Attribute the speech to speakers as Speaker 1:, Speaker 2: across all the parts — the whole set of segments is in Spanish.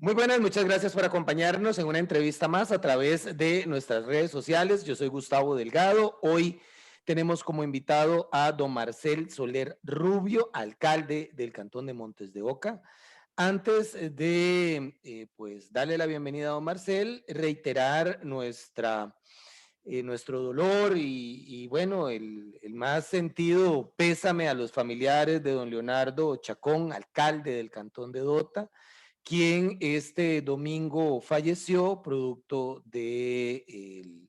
Speaker 1: Muy buenas, muchas gracias por acompañarnos en una entrevista más a través de nuestras redes sociales. Yo soy Gustavo Delgado. Hoy tenemos como invitado a don Marcel Soler Rubio, alcalde del Cantón de Montes de Oca. Antes de pues darle la bienvenida a don Marcel, reiterar nuestro dolor y bueno, el más sentido pésame a los familiares de don Leonardo Chacón, alcalde del Cantón de Dota, quien este domingo falleció producto de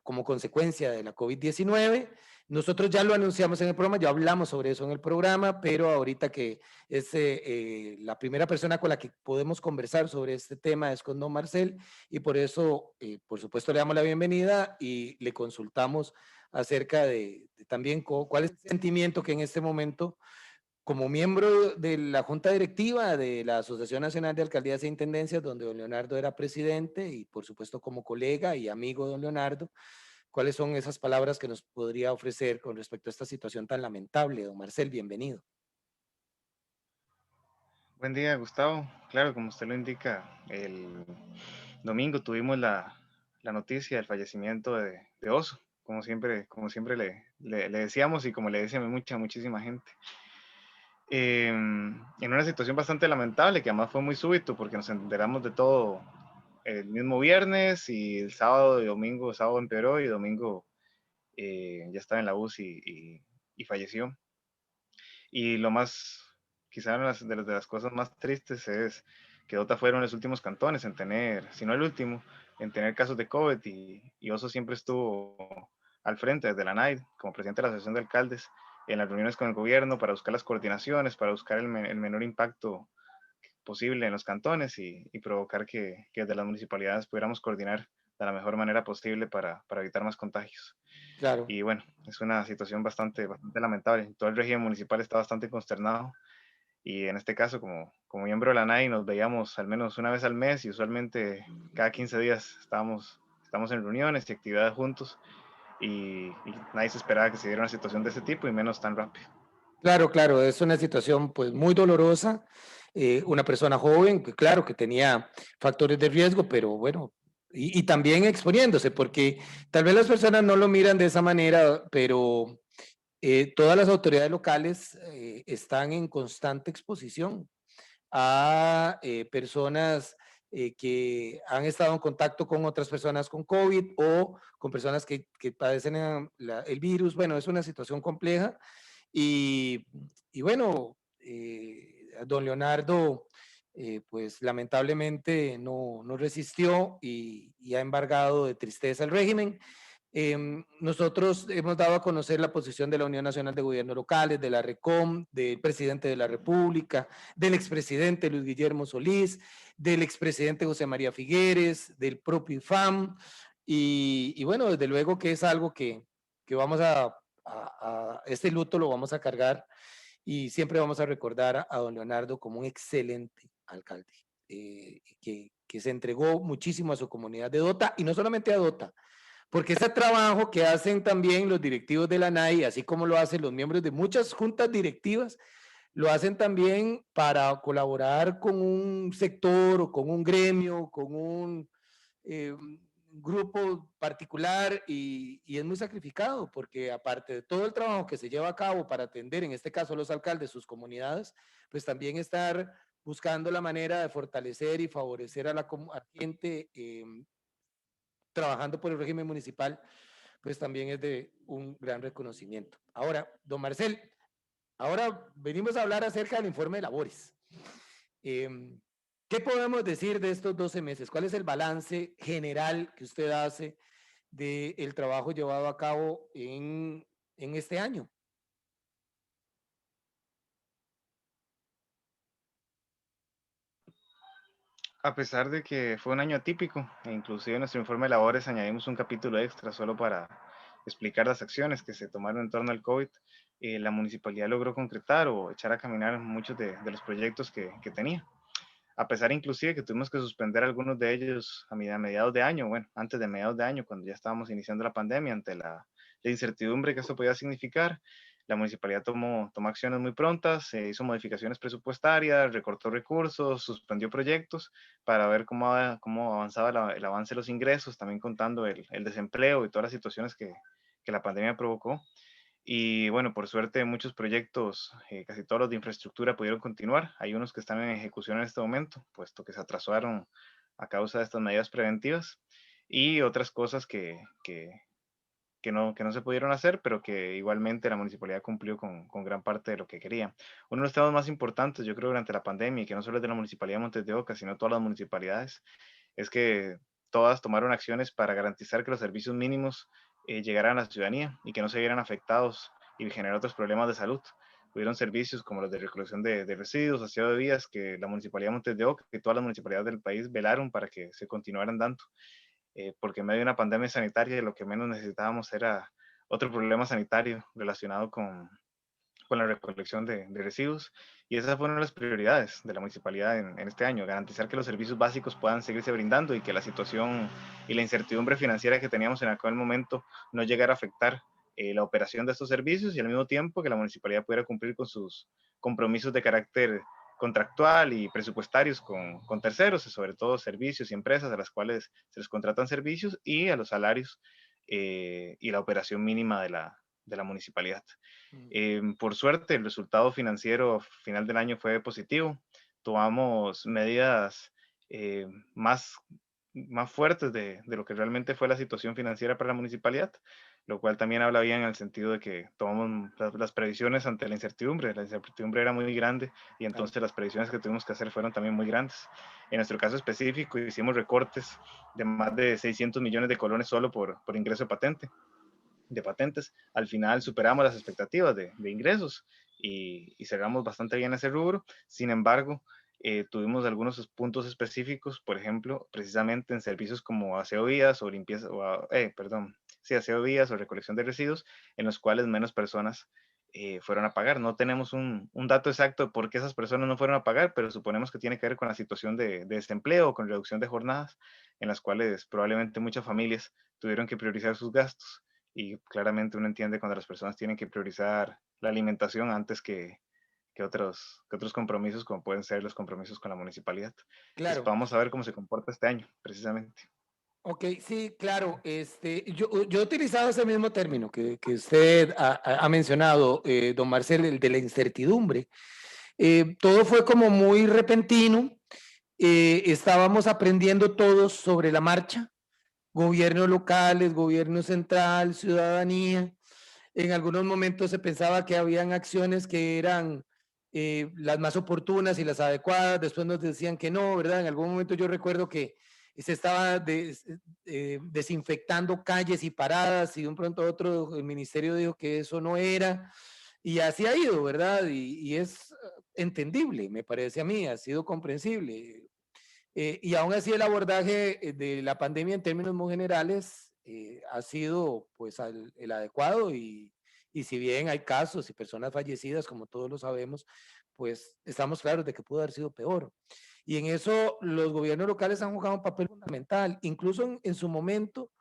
Speaker 1: como consecuencia de la COVID-19. Nosotros ya lo anunciamos en el programa, ya hablamos sobre eso en el programa, pero ahorita que es la primera persona con la que podemos conversar sobre este tema es con don Marcel, y por eso, por supuesto, le damos la bienvenida y le consultamos acerca de también cuál es el sentimiento que en este momento, como miembro de la Junta Directiva de la Asociación Nacional de Alcaldías e Intendencias, donde don Leonardo era presidente, y por supuesto como colega y amigo de don Leonardo, ¿cuáles son esas palabras que nos podría ofrecer con respecto a esta situación tan lamentable? Don Marcel, bienvenido.
Speaker 2: Buen día, Gustavo. Claro, como usted lo indica, el domingo tuvimos la noticia del fallecimiento de Oso, como siempre le decíamos y como le decía muchísima gente. En una situación bastante lamentable, que además fue muy súbito porque nos enteramos de todo el mismo viernes y el sábado y domingo, sábado empeoró y domingo ya estaba en la UCI y falleció. Y lo más, quizá una de las cosas más tristes es que Dota fueron los últimos cantones en tener, si no el último, en tener casos de COVID y Oso siempre estuvo al frente desde la NAID como presidente de la Asociación de Alcaldes en las reuniones con el gobierno para buscar las coordinaciones, para buscar el menor impacto posible en los cantones y provocar que desde las municipalidades pudiéramos coordinar de la mejor manera posible para evitar más contagios.
Speaker 1: Claro.
Speaker 2: Y bueno, es una situación bastante lamentable. Todo el régimen municipal está bastante consternado y en este caso, como miembro de la NAI, nos veíamos al menos una vez al mes y usualmente cada 15 días estamos en reuniones y actividades juntos y nadie se esperaba que se diera una situación de ese tipo y menos tan rápido.
Speaker 1: Claro, claro, es una situación pues muy dolorosa. Una persona joven, que claro que tenía factores de riesgo, pero bueno, y también exponiéndose, porque tal vez las personas no lo miran de esa manera, pero todas las autoridades locales están en constante exposición a personas que han estado en contacto con otras personas con COVID o con personas que padecen el virus. Bueno, es una situación compleja y, y bueno, don Leonardo, pues lamentablemente no resistió y ha embargado de tristeza el régimen. Nosotros hemos dado a conocer la posición de la Unión Nacional de Gobiernos Locales, de la RECOM, del presidente de la República, del expresidente Luis Guillermo Solís, del expresidente José María Figueres, del propio IFAM, y bueno, desde luego que es algo que vamos este luto lo vamos a cargar y siempre vamos a recordar a don Leonardo como un excelente alcalde, que se entregó muchísimo a su comunidad de Dota, y no solamente a Dota, porque ese trabajo que hacen también los directivos de la NAI, así como lo hacen los miembros de muchas juntas directivas, lo hacen también para colaborar con un sector o con un gremio, con un grupo particular, y es muy sacrificado porque aparte de todo el trabajo que se lleva a cabo para atender, en este caso los alcaldes, sus comunidades, pues también estar buscando la manera de fortalecer y favorecer a la gente trabajando por el régimen municipal, pues también es de un gran reconocimiento. Ahora, don Marcel, ahora venimos a hablar acerca del informe de labores. Eh, ¿Qué podemos decir de estos 12 meses? ¿Cuál es el balance general que usted hace del trabajo llevado a cabo en este año?
Speaker 2: A pesar de que fue un año atípico, e inclusive en nuestro informe de labores añadimos un capítulo extra solo para explicar las acciones que se tomaron en torno al COVID, la municipalidad logró concretar o echar a caminar muchos de los proyectos que tenía. A pesar inclusive que tuvimos que suspender algunos de ellos a mediados de año, bueno, antes de mediados de año, cuando ya estábamos iniciando la pandemia, ante la incertidumbre que esto podía significar, la municipalidad tomó acciones muy prontas, hizo modificaciones presupuestarias, recortó recursos, suspendió proyectos para ver cómo avanzaba el avance de los ingresos, también contando el desempleo y todas las situaciones que la pandemia provocó. Y bueno, por suerte muchos proyectos, casi todos los de infraestructura pudieron continuar. Hay unos que están en ejecución en este momento, puesto que se atrasaron a causa de estas medidas preventivas y otras cosas que no se pudieron hacer, pero que igualmente la municipalidad cumplió con gran parte de lo que quería. Uno de los temas más importantes, yo creo, durante la pandemia, y que no solo es de la municipalidad de Montes de Oca, sino todas las municipalidades, es que todas tomaron acciones para garantizar que los servicios mínimos llegaran a la ciudadanía y que no se vieran afectados y generar otros problemas de salud. Hubieron servicios como los de recolección de residuos, aseo de vías, que la Municipalidad de Montes de Oca, que todas las municipalidades del país velaron para que se continuaran dando, porque en medio de una pandemia sanitaria lo que menos necesitábamos era otro problema sanitario relacionado con la recolección de residuos. Y esa fue una de las prioridades de la municipalidad en este año, garantizar que los servicios básicos puedan seguirse brindando y que la situación y la incertidumbre financiera que teníamos en aquel momento no llegara a afectar la operación de estos servicios y al mismo tiempo que la municipalidad pudiera cumplir con sus compromisos de carácter contractual y presupuestarios con terceros, sobre todo servicios y empresas a las cuales se les contratan servicios y a los salarios y la operación mínima de la municipalidad. Por suerte, el resultado financiero final del año fue positivo. Tomamos medidas eh, más, más fuertes de lo que realmente fue la situación financiera para la municipalidad, lo cual también habla bien en el sentido de que tomamos las previsiones ante la incertidumbre. La incertidumbre era muy grande y
Speaker 1: Claro.
Speaker 2: entonces las previsiones que tuvimos que hacer fueron también muy grandes. En nuestro caso específico, hicimos recortes de más de 600 millones de colones solo por ingreso de patentes. Al final superamos las expectativas de ingresos y cerramos bastante bien ese rubro. Sin embargo, tuvimos algunos puntos específicos, por ejemplo, precisamente en servicios como aseo vías o limpieza, perdón, sí, aseo vías o recolección de residuos, en los cuales menos personas fueron a pagar. No tenemos un dato exacto de por qué esas personas no fueron a pagar, pero suponemos que tiene que ver con la situación de desempleo o con reducción de jornadas, en las cuales probablemente muchas familias tuvieron que priorizar sus gastos y claramente uno entiende cuando las personas tienen que priorizar la alimentación antes que otros compromisos, como pueden ser los compromisos con la municipalidad. Entonces,
Speaker 1: Claro.
Speaker 2: vamos a ver cómo se comporta este año, precisamente.
Speaker 1: Ok, sí, claro. Yo he utilizado ese mismo término que usted ha mencionado, don Marcel, el de la incertidumbre. Todo fue como muy repentino. Estábamos aprendiendo todos sobre la marcha, gobiernos locales, gobierno central, ciudadanía. En algunos momentos se pensaba que habían acciones que eran las más oportunas y las adecuadas, después nos decían que no, ¿verdad? En algún momento yo recuerdo que se estaba desinfectando calles y paradas y de un pronto a otro el ministerio dijo que eso no era y así ha ido, ¿verdad? Y es entendible, me parece a mí, ha sido comprensible. Y aún así el abordaje de la pandemia en términos muy generales ha sido pues el adecuado y si bien hay casos y personas fallecidas, como todos lo sabemos, pues estamos claros de que pudo haber sido peor. Y en eso los gobiernos locales han jugado un papel fundamental. Incluso en su momento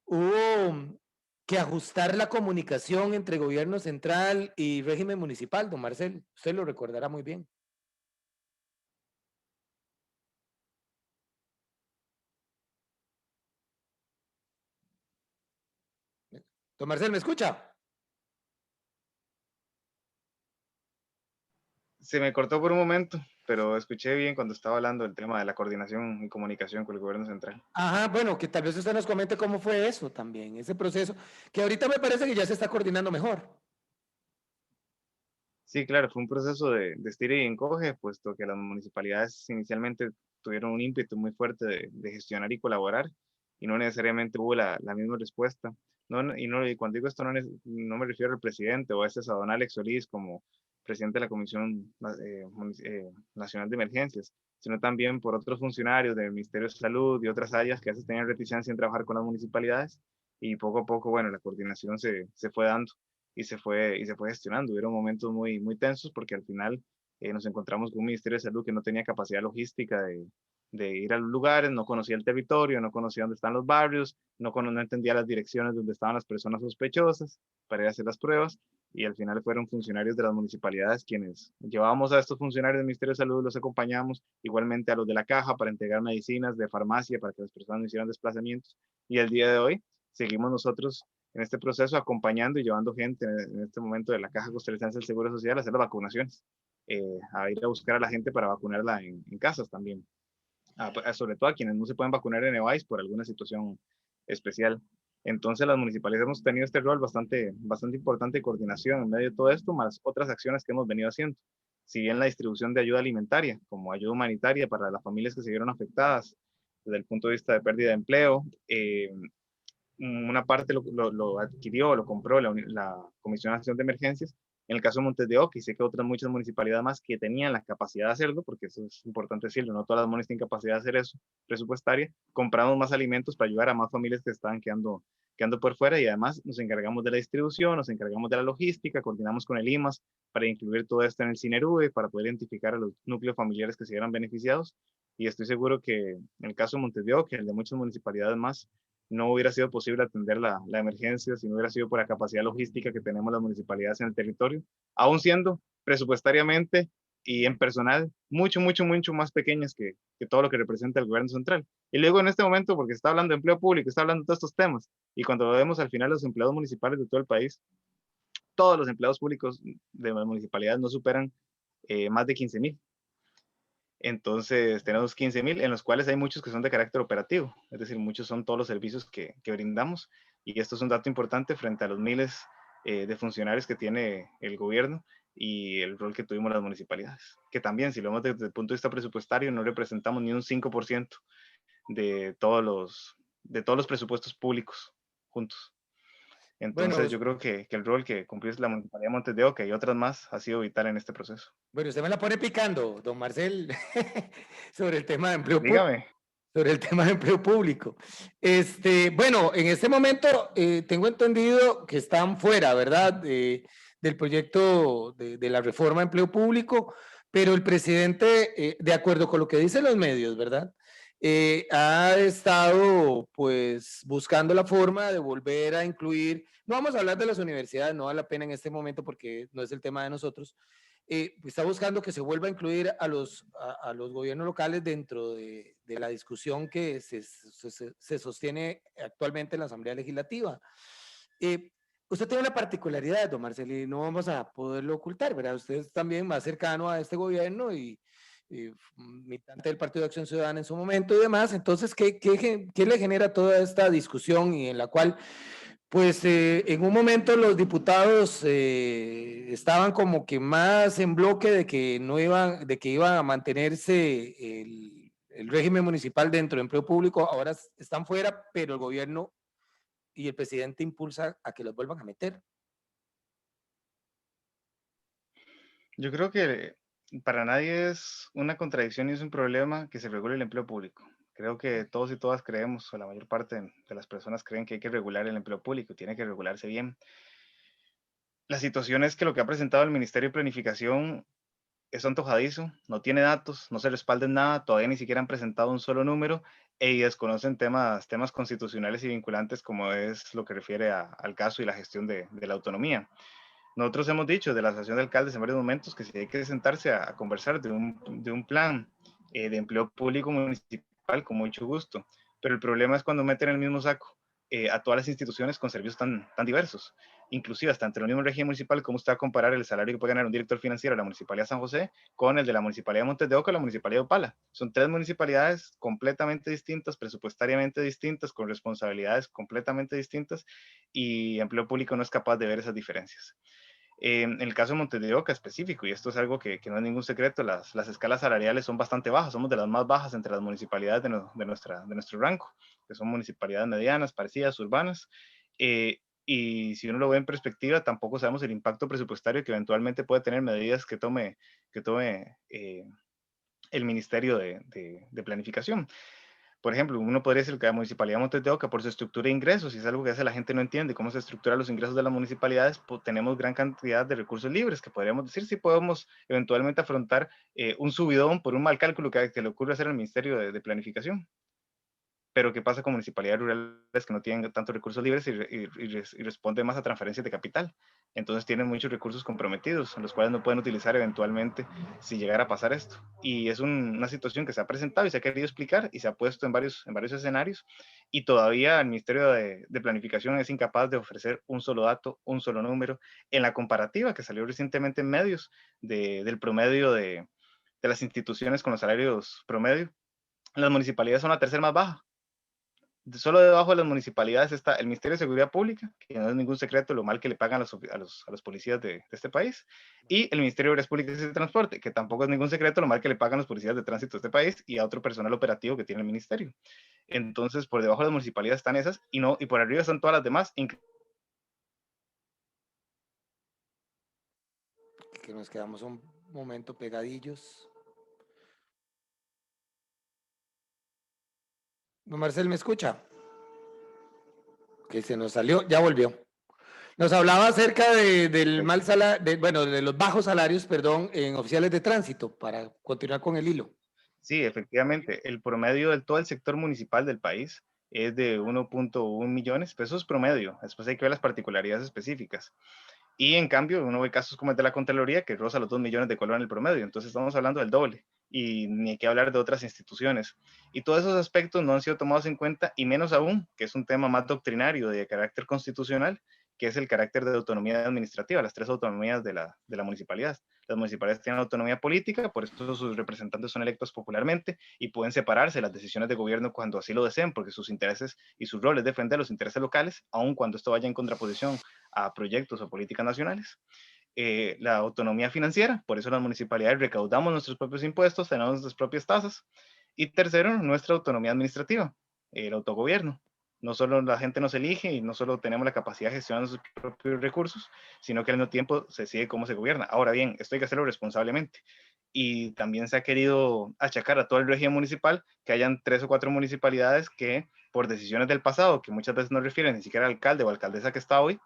Speaker 1: hubo que ajustar la comunicación entre gobierno central y régimen municipal, don Marcel. Usted lo recordará muy bien. Don Marcel, ¿me escucha?
Speaker 2: Se me cortó por un momento, pero escuché bien cuando estaba hablando del tema de la coordinación y comunicación con el gobierno central.
Speaker 1: Ajá, bueno, que tal vez usted nos comente cómo fue eso también, ese proceso, que ahorita me parece que ya se está coordinando mejor.
Speaker 2: Sí, claro, fue un proceso de estira y encoge, puesto que las municipalidades inicialmente tuvieron un ímpetu muy fuerte de gestionar y colaborar, y no necesariamente hubo la misma respuesta. Y cuando digo esto, no me refiero al presidente o a ese don Alex Solís como presidente de la Comisión Nacional de Emergencias, sino también por otros funcionarios del Ministerio de Salud y otras áreas que a veces tenían reticencia en trabajar con las municipalidades, y poco a poco, bueno, la coordinación se fue dando y se fue gestionando. Hubieron momentos muy, muy tensos porque al final nos encontramos con un Ministerio de Salud que no tenía capacidad logística de ir a los lugares, no conocía el territorio, no conocía dónde están los barrios, no entendía las direcciones donde estaban las personas sospechosas para ir a hacer las pruebas. y al final fueron funcionarios de las municipalidades quienes llevábamos a estos funcionarios del Ministerio de Salud, los acompañamos, igualmente a los de la caja para entregar medicinas de farmacia para que las personas no hicieran desplazamientos, y el día de hoy seguimos nosotros en este proceso acompañando y llevando gente en este momento de la Caja Costarricense del Seguro Social a hacer las vacunaciones, a ir a buscar a la gente para vacunarla en casas también, sobre todo a quienes no se pueden vacunar en EVAIS por alguna situación especial. Entonces las municipalidades hemos tenido este rol bastante importante de coordinación en medio de todo esto, más otras acciones que hemos venido haciendo. Si bien la distribución de ayuda alimentaria, como ayuda humanitaria para las familias que se vieron afectadas desde el punto de vista de pérdida de empleo, una parte lo adquirió, lo compró la Comisión Nacional de Emergencias. En el caso de Montes de Oca, y sé que otras muchas municipalidades más que tenían la capacidad de hacerlo, porque eso es importante decirlo, no todas las municipios tienen capacidad de hacer eso presupuestaria, compramos más alimentos para ayudar a más familias que estaban quedando por fuera, y además nos encargamos de la distribución, nos encargamos de la logística, coordinamos con el IMAS para incluir todo esto en el CINERUVE, para poder identificar a los núcleos familiares que se vieran beneficiados, y estoy seguro que en el caso de Montes de Oca, el de muchas municipalidades más, no hubiera sido posible atender la emergencia si no hubiera sido por la capacidad logística que tenemos las municipalidades en el territorio, aún siendo presupuestariamente y en personal mucho más pequeñas que todo lo que representa el gobierno central. Y luego en este momento, porque está hablando de empleo público, está hablando de todos estos temas, y cuando lo vemos al final los empleados municipales de todo el país, todos los empleados públicos de las municipalidades no superan más de 15,000. Entonces tenemos 15,000, en los cuales hay muchos que son de carácter operativo, es decir, muchos son todos los servicios que brindamos, y esto es un dato importante frente a los miles de funcionarios que tiene el gobierno y el rol que tuvimos las municipalidades, que también, si lo vemos desde el punto de vista presupuestario, no representamos ni un 5% de todos los presupuestos públicos juntos.
Speaker 1: Bueno,
Speaker 2: Entonces yo creo que el rol que cumplió la Municipalidad de Montes de Oca y otras más ha sido vital en este proceso.
Speaker 1: bueno, usted me la pone picando, don Marcel, sobre el tema de empleo público.
Speaker 2: Dígame.
Speaker 1: Sobre el tema de empleo público. Bueno, en este momento tengo entendido que están fuera, ¿verdad? Del proyecto de la reforma de empleo público, pero el presidente, de acuerdo con lo que dicen los medios, ¿verdad? Ha estado pues buscando la forma de volver a incluir, no vamos a hablar de las universidades, no vale la pena en este momento porque no es el tema de nosotros, está buscando que se vuelva a incluir a los gobiernos locales dentro de la discusión que se sostiene actualmente en la Asamblea Legislativa. Eh, Usted tiene una particularidad, don Marcelo, y no vamos a poderlo ocultar, ¿verdad? Usted es también más cercano a este gobierno y militante del Partido de Acción Ciudadana en su momento y demás. Entonces, ¿qué le genera toda esta discusión y en la cual pues en un momento los diputados estaban como que más en bloque de que no iban, de que iban a mantenerse el régimen municipal dentro de empleo público, ahora están fuera, pero el gobierno y el presidente impulsa a que los vuelvan a meter.
Speaker 2: Yo creo que para nadie es una contradicción y es un problema que se regule el empleo público. Creo que todos y todas creemos, o la mayor parte de las personas creen que hay que regular el empleo público, tiene que regularse bien. La situación es que lo que ha presentado el Ministerio de Planificación es antojadizo, no tiene datos, no se respalda en nada, todavía ni siquiera han presentado un solo número y desconocen temas constitucionales y vinculantes como es lo que refiere al caso y la gestión de la autonomía. Nosotros hemos dicho de la Asociación de Alcaldes en varios momentos que si hay que sentarse a conversar de un plan de empleo público municipal, con mucho gusto. Pero el problema es cuando meten en el mismo saco a todas las instituciones con servicios tan diversos. Inclusive hasta entre el mismo régimen municipal, ¿cómo está a comparar el salario que puede ganar un director financiero de la Municipalidad de San José con el de la Municipalidad de Montes de Oca o la Municipalidad de Opala? Son tres municipalidades completamente distintas, presupuestariamente distintas, con responsabilidades completamente distintas, y empleo público no es capaz de ver esas diferencias. En el caso de Montes de Oca específico, y esto es algo que no es ningún secreto, las escalas salariales son bastante bajas, somos de las más bajas entre las municipalidades de nuestro rango, que son municipalidades medianas, parecidas, urbanas, y si uno lo ve en perspectiva, tampoco sabemos el impacto presupuestario que eventualmente puede tener medidas que tome el Ministerio de Planificación. Por ejemplo, uno podría decir que la Municipalidad de Montes de Oca, por su estructura de ingresos, y es algo que a veces la gente no entiende, cómo se estructuran los ingresos de las municipalidades, pues tenemos gran cantidad de recursos libres, que podríamos decir si podemos eventualmente afrontar un subidón por un mal cálculo que le ocurre hacer al Ministerio de Planificación. pero ¿qué pasa con municipalidades rurales que no tienen tantos recursos libres y responden más a transferencias de capital? Entonces tienen muchos recursos comprometidos, los cuales no pueden utilizar eventualmente si llegara a pasar esto. Y es una situación que se ha presentado y se ha querido explicar y se ha puesto en varios escenarios, y todavía el Ministerio de Planificación es incapaz de ofrecer un solo dato, un solo número, en la comparativa que salió recientemente en medios del promedio de las instituciones con los salarios promedio. Las municipalidades son la tercera más baja. Solo debajo de las municipalidades está el Ministerio de Seguridad Pública, que no es ningún secreto lo mal que le pagan a los policías de este país, y el Ministerio de Obras Públicas y Transporte, que tampoco es ningún secreto lo mal que le pagan los policías de tránsito de este país y a otro personal operativo que tiene el ministerio. Entonces, por debajo de las municipalidades están esas, y por arriba están todas las demás.
Speaker 1: Que nos quedamos un momento pegadillos. Don Marcel, ¿me escucha? Que se nos salió, ya volvió. Nos hablaba acerca del mal salario, bueno, de los bajos salarios, perdón, en oficiales de tránsito, para continuar con el hilo.
Speaker 2: Sí, efectivamente, el promedio de todo el sector municipal del país es de 1.1 millones, pero eso es promedio. Después hay que ver las particularidades específicas. Y en cambio, uno ve casos como el de la Contraloría, que roza los 2 millones de colones en el promedio. Entonces estamos hablando del doble. Y ni hay que hablar de otras instituciones. Y todos esos aspectos no han sido tomados en cuenta, y menos aún, que es un tema más doctrinario de carácter constitucional, que es el carácter de autonomía administrativa, las tres autonomías de la municipalidad. Las municipalidades tienen autonomía política, por eso sus representantes son electos popularmente y pueden separarse de las decisiones de gobierno cuando así lo deseen, porque sus intereses y su rol es defender los intereses locales, aun cuando esto vaya en contraposición a proyectos o políticas nacionales. La autonomía financiera, por eso las municipalidades recaudamos nuestros propios impuestos, tenemos nuestras propias tasas. Y tercero, nuestra autonomía administrativa, el autogobierno. No solo la gente nos elige y no solo tenemos la capacidad de gestionar sus propios recursos, sino que al mismo tiempo se sigue cómo se gobierna. Ahora bien, esto hay que hacerlo responsablemente. Y también se ha querido achacar a todo el régimen municipal que hayan 3 o 4 municipalidades que, por decisiones del pasado, que muchas veces no refieren ni siquiera al alcalde o alcaldesa que está hoy,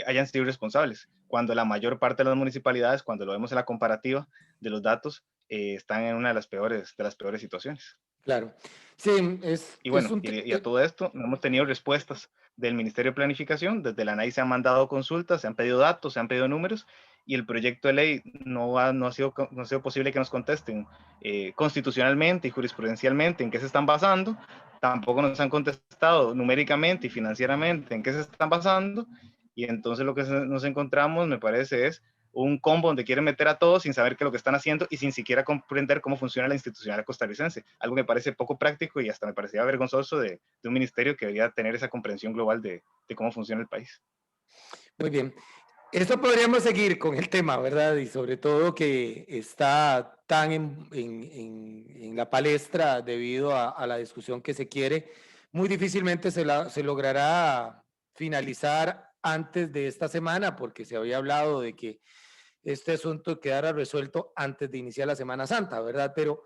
Speaker 2: hayan sido responsables, cuando la mayor parte de las municipalidades, cuando lo vemos en la comparativa de los datos, están en una de las peores situaciones.
Speaker 1: Claro. Sí,
Speaker 2: Y
Speaker 1: es
Speaker 2: bueno,
Speaker 1: un...
Speaker 2: y a todo esto no hemos tenido respuestas del Ministerio de Planificación. Desde la ANAI se han mandado consultas, se han pedido datos, se han pedido números, y el proyecto de ley no ha sido posible que nos contesten constitucionalmente y jurisprudencialmente en qué se están basando. Tampoco nos han contestado numéricamente y financieramente en qué se están basando. Y entonces lo que nos encontramos, me parece, es un combo donde quieren meter a todos sin saber qué es lo que están haciendo y sin siquiera comprender cómo funciona la institucionalidad costarricense. Algo que me parece poco práctico y hasta me parecía vergonzoso de un ministerio que debería tener esa comprensión global de cómo funciona el país.
Speaker 1: Muy bien. Esto podríamos seguir con el tema, ¿verdad? Y sobre todo que está tan en la palestra debido a la discusión que se quiere. Muy difícilmente se logrará finalizar antes de esta semana, porque se había hablado de que este asunto quedara resuelto antes de iniciar la Semana Santa, ¿verdad? Pero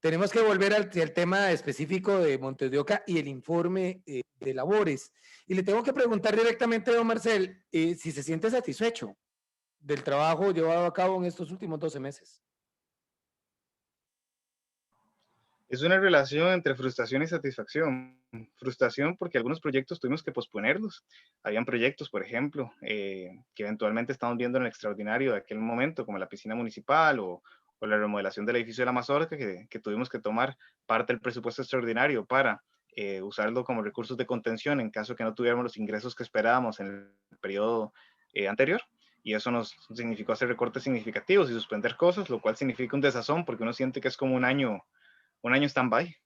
Speaker 1: tenemos que volver al tema específico de Montes de Oca y el informe de labores. Y le tengo que preguntar directamente a don Marcel si se siente satisfecho del trabajo llevado a cabo en estos últimos 12 meses.
Speaker 2: Es una relación entre frustración y satisfacción. Frustración porque algunos proyectos tuvimos que posponerlos. Habían proyectos, por ejemplo, que eventualmente estamos viendo en el extraordinario de aquel momento, como la piscina municipal o la remodelación del edificio de la Mazorca, que tuvimos que tomar parte del presupuesto extraordinario para usarlo como recursos de contención en caso que no tuviéramos los ingresos que esperábamos en el periodo anterior. Y eso nos significó hacer recortes significativos y suspender cosas, lo cual significa un desazón porque uno siente que es como un año stand-by,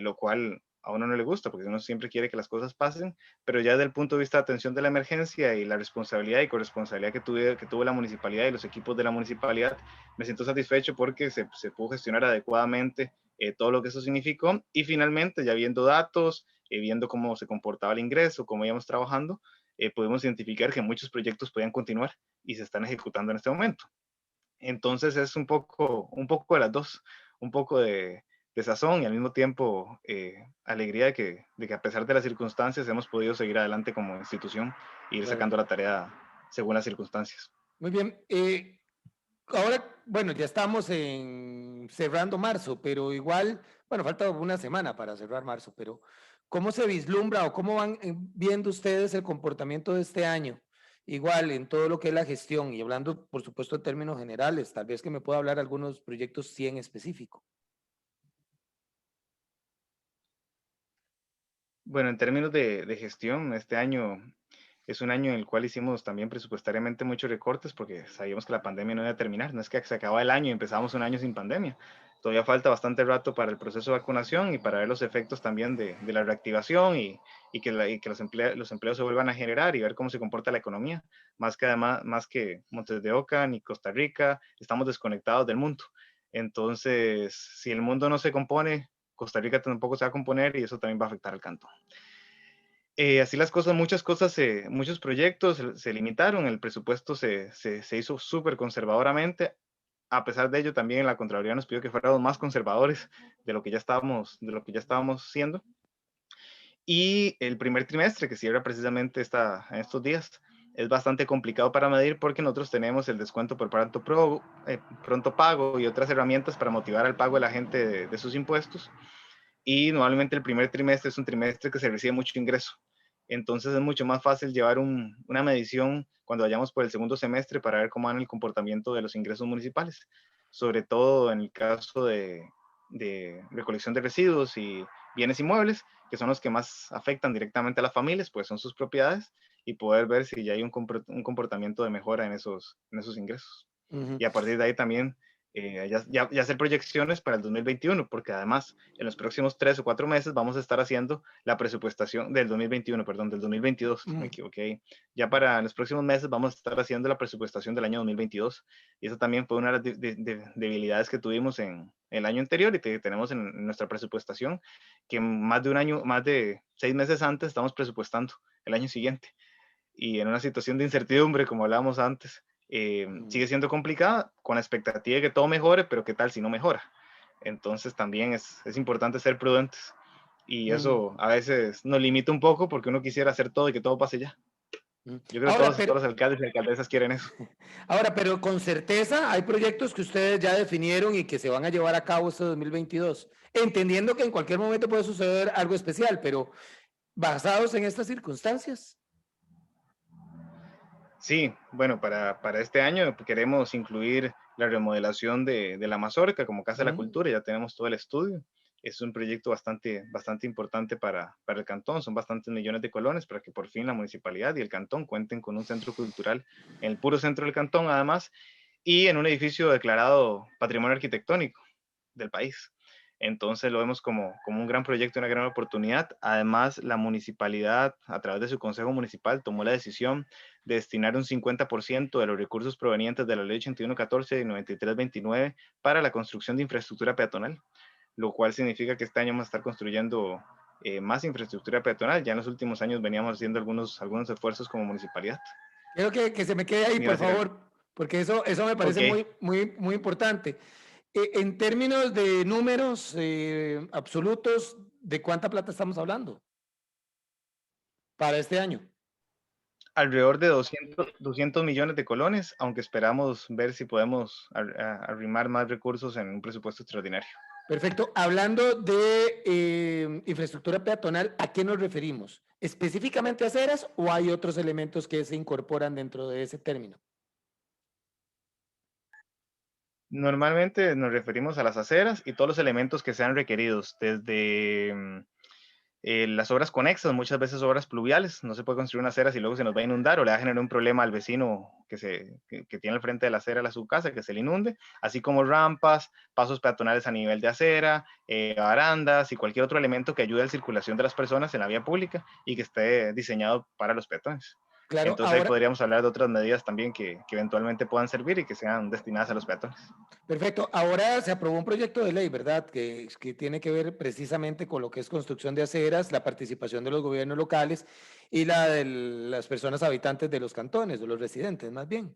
Speaker 2: lo cual a uno no le gusta porque uno siempre quiere que las cosas pasen, pero ya desde el punto de vista de atención de la emergencia y la responsabilidad y corresponsabilidad que tuvo la municipalidad y los equipos de la municipalidad, me siento satisfecho porque se pudo gestionar adecuadamente todo lo que eso significó, y finalmente ya viendo datos, viendo cómo se comportaba el ingreso, cómo íbamos trabajando, pudimos identificar que muchos proyectos podían continuar y se están ejecutando en este momento. Entonces es un poco de las dos, un poco de sazón y al mismo tiempo alegría de que a pesar de las circunstancias hemos podido seguir adelante como institución e ir
Speaker 1: Claro.
Speaker 2: sacando la tarea según las circunstancias.
Speaker 1: Muy bien. Ahora, bueno, ya estamos cerrando marzo, pero igual, bueno, falta una semana para cerrar marzo, pero ¿cómo se vislumbra o cómo van viendo ustedes el comportamiento de este año? Igual en todo lo que es la gestión y hablando, por supuesto, en términos generales, tal vez que me pueda hablar algunos proyectos sí en específico.
Speaker 2: Bueno, en términos de gestión, este año es un año en el cual hicimos también presupuestariamente muchos recortes porque sabíamos que la pandemia no iba a terminar. No es que se acababa el año y empezamos un año sin pandemia. Todavía falta bastante rato para el proceso de vacunación y para ver los efectos también de la reactivación y que los empleos se vuelvan a generar y ver cómo se comporta la economía. Más que además, más que Montes de Oca ni Costa Rica, estamos desconectados del mundo. Entonces, si el mundo no se compone, Costa Rica tampoco se va a componer y eso también va a afectar al cantón. Así las cosas, muchos proyectos se limitaron, el presupuesto se hizo súper conservadoramente. A pesar de ello, también la Contraloría nos pidió que fuéramos más conservadores de lo que ya estábamos siendo. Y el primer trimestre, que cierra precisamente en estos días, es bastante complicado para medir porque nosotros tenemos el descuento por pronto pago y otras herramientas para motivar al pago de la gente de sus impuestos. Y normalmente el primer trimestre es un trimestre que se recibe mucho ingreso. Entonces es mucho más fácil llevar una medición cuando vayamos por el segundo semestre para ver cómo van el comportamiento de los ingresos municipales, sobre todo en el caso de recolección de residuos y bienes inmuebles, que son los que más afectan directamente a las familias, pues son sus propiedades, y poder ver si ya hay un comportamiento de mejora en esos ingresos.
Speaker 1: Ujú.
Speaker 2: Y a partir de ahí también ya hacer proyecciones para el 2021, porque además en los próximos 3 o 4 meses vamos a estar haciendo la presupuestación del 2021, perdón, del 2022, me
Speaker 1: Mm.
Speaker 2: equivoqué. Ya para los próximos meses vamos a estar haciendo la presupuestación del año 2022. Y eso también fue una de las debilidades que tuvimos en el año anterior y que tenemos en nuestra presupuestación, que más de un año, más de 6 meses antes estamos presupuestando el año siguiente. Y en una situación de incertidumbre, como hablábamos antes,
Speaker 1: Mm.
Speaker 2: sigue siendo complicada con la expectativa de que todo mejore, pero ¿qué tal si no mejora? Entonces también es importante ser prudentes y
Speaker 1: Mm.
Speaker 2: eso a veces nos limita un poco porque uno quisiera hacer todo y que todo pase ya.
Speaker 1: Mm.
Speaker 2: Yo creo que
Speaker 1: Ahora,
Speaker 2: todos los alcaldes y alcaldesas quieren eso.
Speaker 1: ahora, pero con certeza hay proyectos que ustedes ya definieron y que se van a llevar a cabo este 2022, entendiendo que en cualquier momento puede suceder algo especial, pero basados en estas circunstancias.
Speaker 2: Sí, bueno, para este año queremos incluir la remodelación de la Mazorca como Casa de la
Speaker 1: Mm.
Speaker 2: Cultura, ya tenemos todo el estudio. Es un proyecto bastante importante para el cantón, son bastantes millones de colones para que por fin la municipalidad y el cantón cuenten con un centro cultural en el puro centro del cantón, además, y en un edificio declarado Patrimonio Arquitectónico del país. Entonces lo vemos como un gran proyecto, una gran oportunidad. Además, la municipalidad, a través de su consejo municipal, tomó la decisión de destinar un 50% de los recursos provenientes de la ley 8114 y 9329 para la construcción de infraestructura peatonal, lo cual significa que este año vamos a estar construyendo más infraestructura peatonal. Ya en los últimos años veníamos haciendo algunos esfuerzos como municipalidad.
Speaker 1: Quiero que se me quede ahí,
Speaker 2: Me iba a
Speaker 1: por
Speaker 2: decir algo.
Speaker 1: favor, porque eso me
Speaker 2: Ok.
Speaker 1: parece muy importante. En términos de números absolutos, ¿de cuánta plata estamos hablando para este año?
Speaker 2: Alrededor de 200 millones de colones, aunque esperamos ver si podemos arrimar más recursos en un presupuesto extraordinario.
Speaker 1: Perfecto. Hablando de infraestructura peatonal, ¿a qué nos referimos? ¿Específicamente aceras o hay otros elementos que se incorporan dentro de ese término?
Speaker 2: Normalmente nos referimos a las aceras y todos los elementos que sean requeridos, desde las obras conexas, muchas veces obras pluviales. No se puede construir una acera si luego se nos va a inundar o le va a generar un problema al vecino que tiene al frente de la acera a su casa, que se le inunde, así como rampas, pasos peatonales a nivel de acera, barandas y cualquier otro elemento que ayude a la circulación de las personas en la vía pública y que esté diseñado para los peatones.
Speaker 1: Claro,
Speaker 2: Entonces ahí
Speaker 1: ahora,
Speaker 2: podríamos hablar de otras medidas también que eventualmente puedan servir y que sean destinadas a los peatones.
Speaker 1: perfecto. Ahora se aprobó un proyecto de ley, ¿verdad? Que tiene que ver precisamente con lo que es construcción de aceras, la participación de los gobiernos locales y la de las personas habitantes de los cantones, de los residentes, más bien.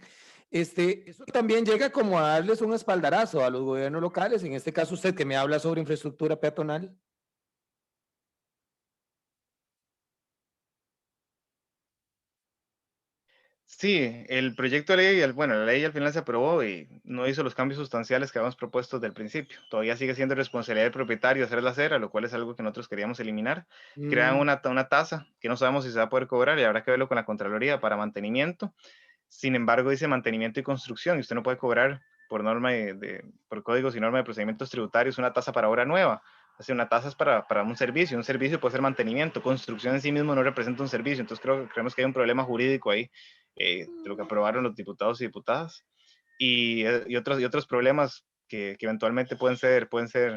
Speaker 1: Eso también llega como a darles un espaldarazo a los gobiernos locales, en este caso usted que me habla sobre infraestructura peatonal.
Speaker 2: Sí, el proyecto de ley, bueno, la ley al final se aprobó y no hizo los cambios sustanciales que habíamos propuesto desde el principio. Todavía sigue siendo responsabilidad del propietario hacer la acera, lo cual es algo que nosotros queríamos eliminar. Crean
Speaker 1: Mm,
Speaker 2: una tasa que no sabemos si se va a poder cobrar y habrá que verlo con la Contraloría para mantenimiento. Sin embargo, dice mantenimiento y construcción y usted no puede cobrar por norma por códigos y norma de procedimientos tributarios una tasa para obra nueva. O sea, una tasa es para un servicio puede ser mantenimiento, construcción en sí mismo no representa un servicio, entonces creemos que hay un problema jurídico ahí de lo que aprobaron los diputados y diputadas y otros problemas que eventualmente pueden ser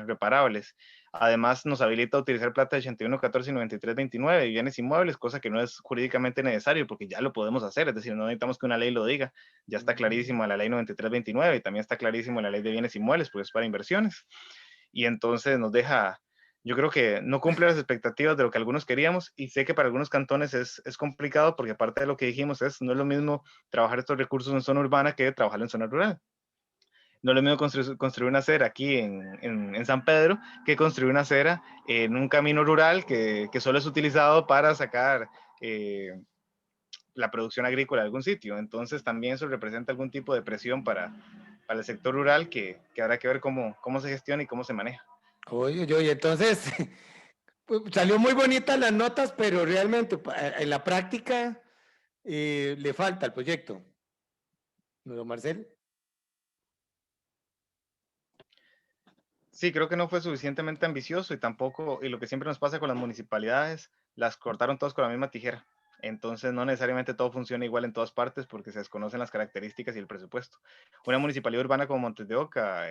Speaker 2: reparables. Además, nos habilita a utilizar plata de 81, 14 y 93, 29 y bienes inmuebles, cosa que no es jurídicamente necesario porque ya lo podemos hacer, es decir, no necesitamos que una ley lo diga. Ya está clarísimo en la ley 93, 29 y también está clarísimo en la ley de bienes inmuebles, porque es para inversiones. Y entonces nos deja, yo creo que no cumple las expectativas de lo que algunos queríamos y sé que para algunos cantones es complicado porque aparte de lo que dijimos no es lo mismo trabajar estos recursos en zona urbana que trabajarlo en zona rural. No es lo mismo construir una acera aquí en San Pedro que construir una acera en un camino rural que solo es utilizado para sacar la producción agrícola de algún sitio. Entonces también eso representa algún tipo de presión para el sector rural que habrá que ver cómo se gestiona y cómo se maneja.
Speaker 1: oye, oye, entonces pues, salió muy bonitas las notas, pero realmente en la práctica le falta al proyecto, ¿no, Marcel?
Speaker 2: Sí, creo que no fue suficientemente ambicioso y tampoco, y lo que siempre nos pasa con las municipalidades, las cortaron todas con la misma tijera. Entonces no necesariamente todo funciona igual en todas partes porque se desconocen las características y el presupuesto. Una municipalidad urbana como Montes de Oca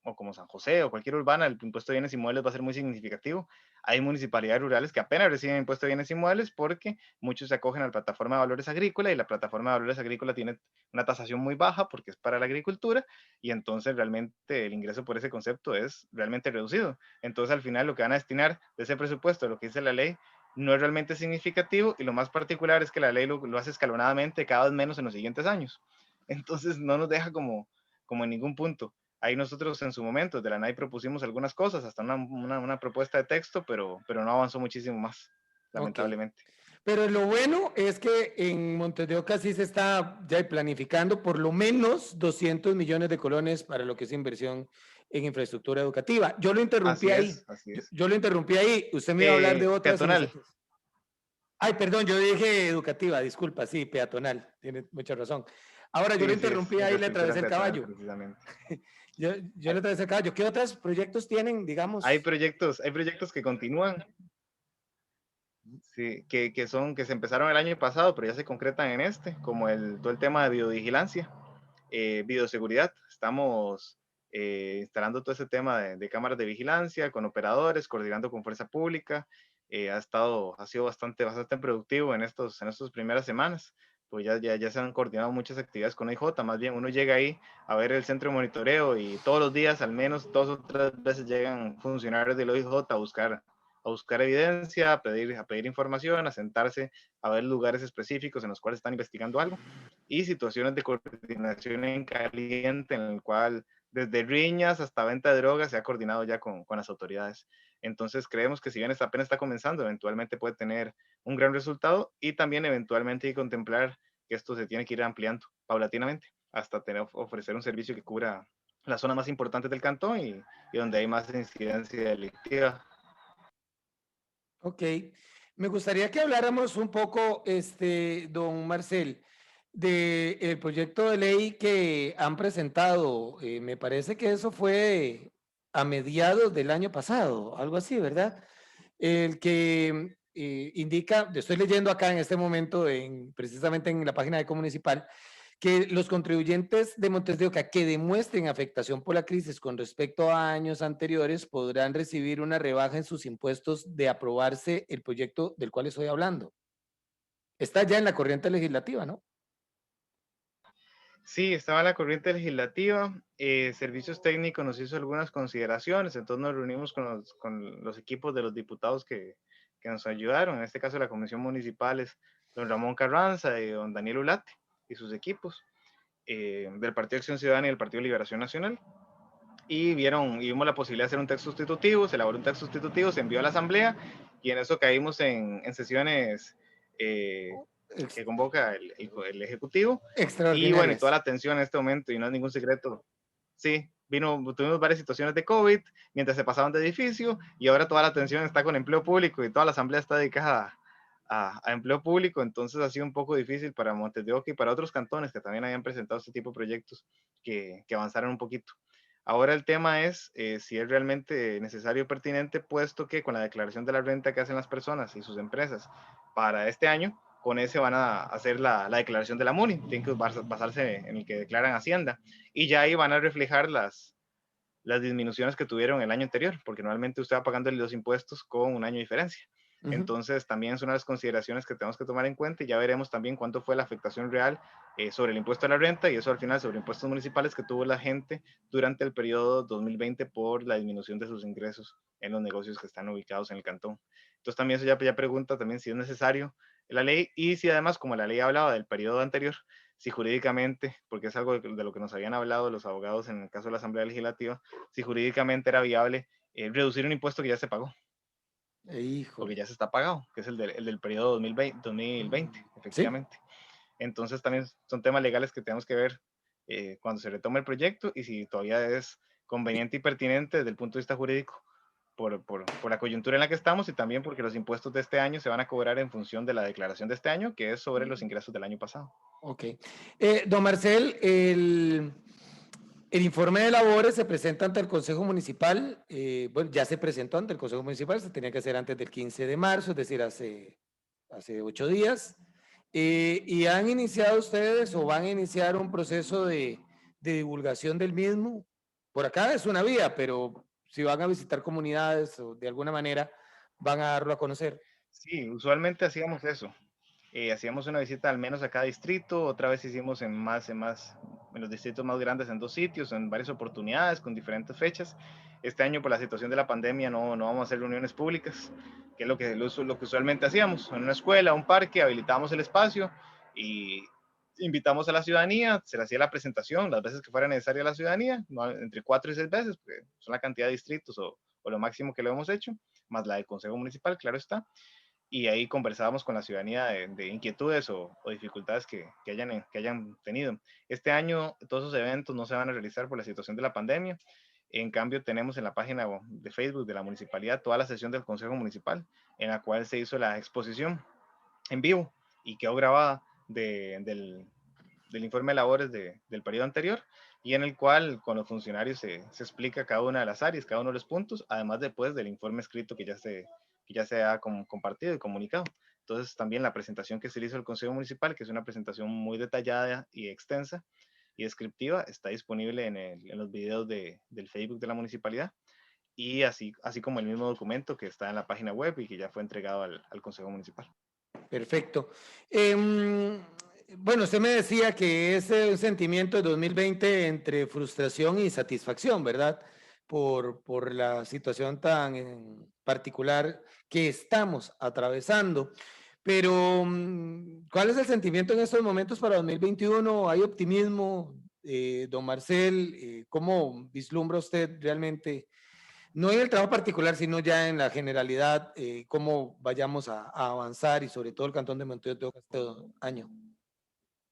Speaker 2: o como San José o cualquier urbana, el impuesto de bienes inmuebles va a ser muy significativo. Hay municipalidades rurales que apenas reciben impuesto de bienes inmuebles porque muchos se acogen a la plataforma de valores agrícola y la plataforma de valores agrícola tiene una tasación muy baja porque es para la agricultura y entonces realmente el ingreso por ese concepto es realmente reducido. Entonces al final lo que van a destinar de ese presupuesto, lo que dice la ley, no es realmente significativo y lo más particular es que la ley lo hace escalonadamente cada vez menos en los siguientes años. Entonces no nos deja como en ningún punto. Ahí nosotros en su momento de la NAI propusimos algunas cosas, hasta una propuesta de texto, pero no avanzó muchísimo más,
Speaker 1: Ok.
Speaker 2: lamentablemente.
Speaker 1: Pero lo bueno es que en Montes de Oca sí se está ya planificando por lo menos 200 millones de colones para lo que es inversión en infraestructura educativa. Yo lo interrumpí
Speaker 2: Así
Speaker 1: ahí.
Speaker 2: es, así es.
Speaker 1: Yo lo interrumpí ahí. Usted me iba a hablar de otras
Speaker 2: Peatonal.
Speaker 1: iniciativas. Ay, perdón, yo dije educativa, disculpa, sí, peatonal. Tiene mucha razón. Ahora, yo lo
Speaker 2: Sí, sí, es
Speaker 1: interrumpí ahí y le
Speaker 2: infraestructura
Speaker 1: atravesé el
Speaker 2: peatonal
Speaker 1: caballo.
Speaker 2: precisamente.
Speaker 1: Yo le atravesé el caballo. ¿Qué otros proyectos tienen, digamos?
Speaker 2: Hay proyectos que continúan, sí, que se empezaron el año pasado, pero ya se concretan en este, como todo el tema de biovigilancia, bioseguridad. Estamos instalando todo ese tema de cámaras de vigilancia con operadores, coordinando con fuerza pública. Ha sido bastante productivo en estos primeras semanas. Pues ya se han coordinado muchas actividades con OIJ, más bien uno llega ahí a ver el centro de monitoreo y todos los días, al menos 2 o 3 veces llegan funcionarios del OIJ a buscar evidencia, a pedir información, a sentarse a ver lugares específicos en los cuales están investigando algo y situaciones de coordinación en caliente en el cual desde riñas hasta venta de drogas se ha coordinado ya con las autoridades. Entonces creemos que si bien apenas está comenzando, eventualmente puede tener un gran resultado y también eventualmente hay que contemplar que esto se tiene que ir ampliando paulatinamente hasta ofrecer un servicio que cubra las zonas más importantes del cantón y donde hay más incidencia delictiva.
Speaker 1: Ok. Me gustaría que habláramos un poco, don Marcel, del proyecto de ley que han presentado. Me parece que eso fue a mediados del año pasado, algo así, ¿verdad? El que indica, estoy leyendo acá en este momento, precisamente en la página de Comunicipal, que los contribuyentes de Montes de Oca que demuestren afectación por la crisis con respecto a años anteriores podrán recibir una rebaja en sus impuestos de aprobarse el proyecto del cual estoy hablando. Está ya en la corriente legislativa, ¿no?
Speaker 2: Sí, estaba la corriente legislativa, Servicios Técnicos nos hizo algunas consideraciones, entonces nos reunimos con los equipos de los diputados que nos ayudaron, en este caso la Comisión Municipal es don Ramón Carranza y don Daniel Ulate y sus equipos del Partido Acción Ciudadana y del Partido Liberación Nacional, y vimos la posibilidad de hacer un texto sustitutivo, se elaboró un texto sustitutivo, se envió a la Asamblea y en eso caímos en sesiones que convoca el Ejecutivo. Y bueno, y toda
Speaker 1: Extraordinarias.
Speaker 2: la atención en este momento, y no es ningún secreto. Sí, tuvimos varias situaciones de COVID mientras se pasaban de edificio, y ahora toda la atención está con empleo público y toda la asamblea está dedicada a empleo público. Entonces ha sido un poco difícil para Montes de Oca y para otros cantones que también habían presentado este tipo de proyectos que avanzaran un poquito. Ahora el tema es si es realmente necesario y pertinente, puesto que con la declaración de la renta que hacen las personas y sus empresas para este año, con ese van a hacer la declaración de la MUNI, tienen que basarse en el que declaran Hacienda, y ya ahí van a reflejar las disminuciones que tuvieron el año anterior, porque normalmente usted va pagando los impuestos con un año de diferencia. Entonces, también es una de las consideraciones que tenemos que tomar en cuenta, y ya veremos también cuánto fue la afectación real sobre el impuesto a la renta, y eso al final sobre impuestos municipales que tuvo la gente durante el periodo 2020 por la disminución de sus ingresos en los negocios que están ubicados en el cantón. Entonces, también eso ya pregunta también si es necesario la ley, y si además, como la ley hablaba del periodo anterior, si jurídicamente, porque es algo de lo que nos habían hablado los abogados en el caso de la Asamblea Legislativa, si jurídicamente era viable reducir un impuesto que ya se pagó, porque
Speaker 1: Híjole.
Speaker 2: ya se está pagado, que es el del periodo 2020,
Speaker 1: Sí,
Speaker 2: efectivamente. Entonces también son temas legales que tenemos que ver cuando se retome el proyecto, y si todavía es conveniente y pertinente desde el punto de vista jurídico por la coyuntura en la que estamos, y también porque los impuestos de este año se van a cobrar en función de la declaración de este año, que es sobre los ingresos del año pasado.
Speaker 1: ok. Don Marcel, el informe de labores se presenta ante el Consejo Municipal. Bueno, ya se presentó ante el Consejo Municipal, se tenía que hacer antes del 15 de marzo, es decir, hace 8 días. ¿Y han iniciado ustedes o van a iniciar un proceso de divulgación del mismo? Por acá es una vía, pero si van a visitar comunidades o de alguna manera van a darlo a conocer.
Speaker 2: Sí, usualmente hacíamos eso. Hacíamos una visita al menos a cada distrito, otra vez hicimos en los distritos más grandes en 2 sitios, en varias oportunidades, con diferentes fechas. Este año, por la situación de la pandemia, no vamos a hacer reuniones públicas, que es lo que usualmente hacíamos. En una escuela, un parque, habilitamos el espacio y invitamos a la ciudadanía, se le hacía la presentación las veces que fuera necesaria a la ciudadanía, ¿no? Entre 4 y 6 veces, porque son la cantidad de distritos o lo máximo que lo hemos hecho, más la del Consejo Municipal, claro está. Y ahí conversábamos con la ciudadanía de inquietudes o dificultades que hayan tenido. Este año todos esos eventos no se van a realizar por la situación de la pandemia. En cambio, tenemos en la página de Facebook de la municipalidad toda la sesión del Consejo Municipal, en la cual se hizo la exposición en vivo y quedó grabada del informe de labores del periodo anterior, y en el cual con los funcionarios se explica cada una de las áreas, cada uno de los puntos, además después del informe escrito que ya se ha compartido y comunicado. Entonces también la presentación que se hizo al Consejo Municipal, que es una presentación muy detallada y extensa y descriptiva, está disponible en los videos del Facebook de la municipalidad, y así como el mismo documento que está en la página web y que ya fue entregado al Consejo Municipal.
Speaker 1: Perfecto. Bueno, usted me decía que es un sentimiento de 2020 entre frustración y satisfacción, ¿verdad? Por la situación tan particular que estamos atravesando. Pero, ¿cuál es el sentimiento en estos momentos para 2021? ¿Hay optimismo, don Marcel? ¿Cómo vislumbra usted realmente no en el trabajo particular, sino ya en la generalidad, cómo vayamos a avanzar y sobre todo el Cantón de Montes de Oca este año?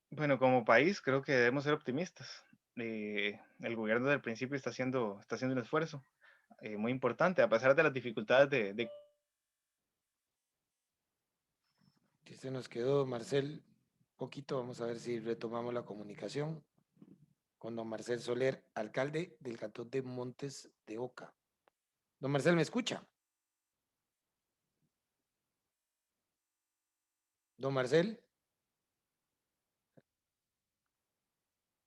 Speaker 2: Bueno, como país creo que debemos ser optimistas. El gobierno del principio está haciendo un esfuerzo muy importante, a pesar de las dificultades
Speaker 1: Que se nos quedó, Marcel, poquito, vamos a ver si retomamos la comunicación con don Marcel Soler, alcalde del Cantón de Montes de Oca. Don Marcel, ¿me escucha? Don Marcel,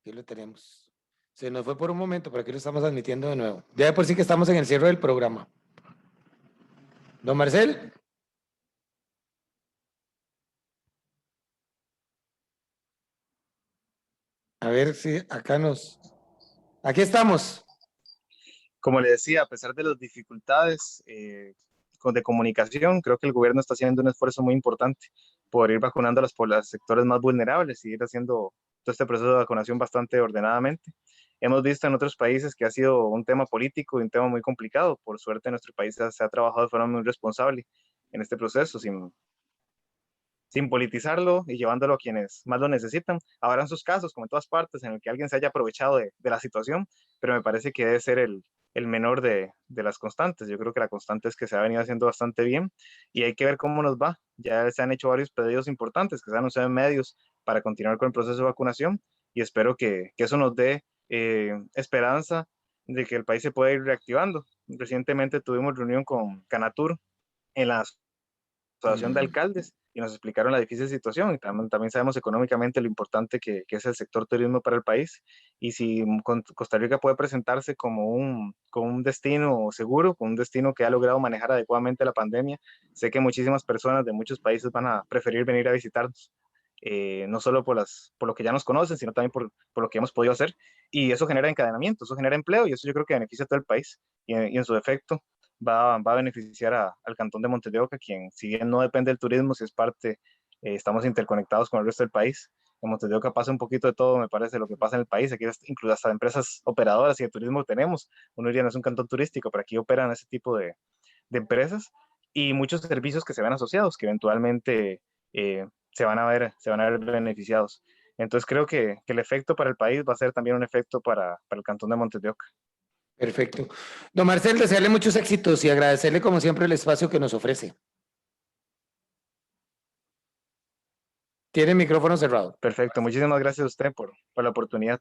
Speaker 1: aquí lo tenemos. Se nos fue por un momento, pero aquí lo estamos admitiendo de nuevo. Ya de por sí que estamos en el cierre del programa. Don Marcel, a ver si acá nos... Aquí estamos.
Speaker 2: como le decía, a pesar de las dificultades de comunicación, creo que el gobierno está haciendo un esfuerzo muy importante por ir vacunando a los sectores más vulnerables y ir haciendo todo este proceso de vacunación bastante ordenadamente. Hemos visto en otros países que ha sido un tema político y un tema muy complicado. Por suerte, en nuestro país se ha trabajado de forma muy responsable en este proceso, sin politizarlo y llevándolo a quienes más lo necesitan. Habrán sus casos, como en todas partes, en el que alguien se haya aprovechado de la situación, pero me parece que debe ser el menor de las constantes. Yo creo que la constante es que se ha venido haciendo bastante bien y hay que ver cómo nos va. Ya se han hecho varios pedidos importantes que se han anunciado en medios para continuar con el proceso de vacunación y espero que eso nos dé esperanza de que el país se pueda ir reactivando. Recientemente tuvimos reunión con Canatur en la Asociación de
Speaker 1: Mm.
Speaker 2: Alcaldes y nos explicaron la difícil situación y también sabemos económicamente lo importante que es el sector turismo para el país y si Costa Rica puede presentarse como un destino seguro, como un destino que ha logrado manejar adecuadamente la pandemia, sé que muchísimas personas de muchos países van a preferir venir a visitarnos. No solo por lo que ya nos conocen, sino también por lo que hemos podido hacer. Y eso genera encadenamiento, eso genera empleo y eso yo creo que beneficia a todo el país. Y en su defecto, va a beneficiar al Cantón de Montes de Oca, quien, si bien no depende del turismo, si es parte, estamos interconectados con el resto del país. En Montes de Oca pasa un poquito de todo, me parece, lo que pasa en el país. Aquí incluso hasta empresas operadoras y de turismo tenemos. Uno diría, no es un cantón turístico, pero aquí operan ese tipo de empresas y muchos servicios que se ven asociados, que eventualmente se van a ver beneficiados. Entonces creo que el efecto para el país va a ser también un efecto para el Cantón de Montes de Oca.
Speaker 1: Perfecto. Don Marcel, desearle muchos éxitos y agradecerle como siempre el espacio que nos ofrece. Tiene el micrófono cerrado.
Speaker 2: Perfecto, muchísimas gracias a usted por la oportunidad.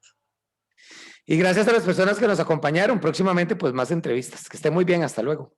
Speaker 1: Y gracias a las personas que nos acompañaron. Próximamente, pues más entrevistas. Que esté muy bien. Hasta luego.